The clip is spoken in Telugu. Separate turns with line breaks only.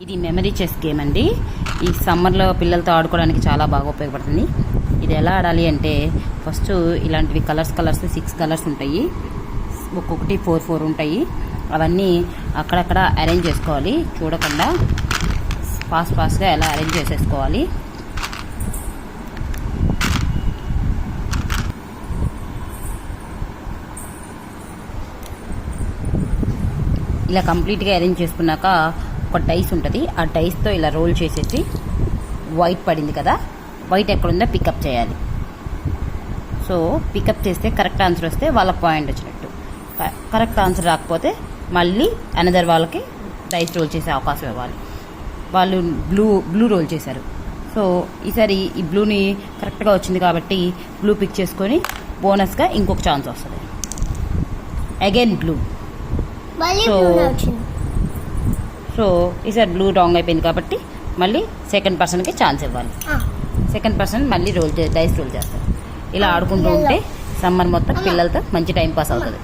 ఇది మెమరీ చెస్ గేమ్ అండి. ఈ సమ్మర్లో పిల్లలతో ఆడుకోవడానికి చాలా బాగా ఉపయోగపడుతుంది. ఇది ఎలా ఆడాలి అంటే ఫస్ట్ ఇలాంటివి కలర్స్ 6 కలర్స్ ఉంటాయి. ఒక్కొక్కటి 4 ఉంటాయి. అవన్నీ అక్కడక్కడ అరేంజ్ చేసుకోవాలి. చూడకుండా ఫాస్ట్గా ఎలా అరేంజ్ చేసేసుకోవాలి. ఇలా కంప్లీట్గా అరేంజ్ చేసుకున్నాక ఒక డైస్ ఉంటుంది. ఆ డైస్తో ఇలా రోల్ చేసేసి వైట్ పడింది కదా, వైట్ ఎక్కడుందో పికప్ చేయాలి. సో పికప్ చేస్తే కరెక్ట్ ఆన్సర్ వస్తే వాళ్ళకి పాయింట్ వచ్చినట్టు. కరెక్ట్ ఆన్సర్ రాకపోతే మళ్ళీ అనదర్ వాళ్ళకి డైస్ రోల్ చేసే అవకాశం ఇవ్వాలి. వాళ్ళు బ్లూ రోల్ చేశారు. సో ఈసారి ఈ బ్లూని కరెక్ట్గా వచ్చింది కాబట్టి బ్లూ పిక్ చేసుకొని బోనస్గా ఇంకొక ఛాన్స్ వస్తుంది. Again blue. సో ఈసారి బ్లూ రాంగ్ అయిపోయింది కాబట్టి మళ్ళీ సెకండ్ పర్సన్కి ఛాన్స్ ఇవ్వాలి. సెకండ్ పర్సన్ మళ్ళీ డైస్ రోల్ చేస్తారు. ఇలా ఆడుకుంటూ ఉంటే సమ్మర్ మొత్తం పిల్లలతో మంచి టైం పాస్ అవుతుంది.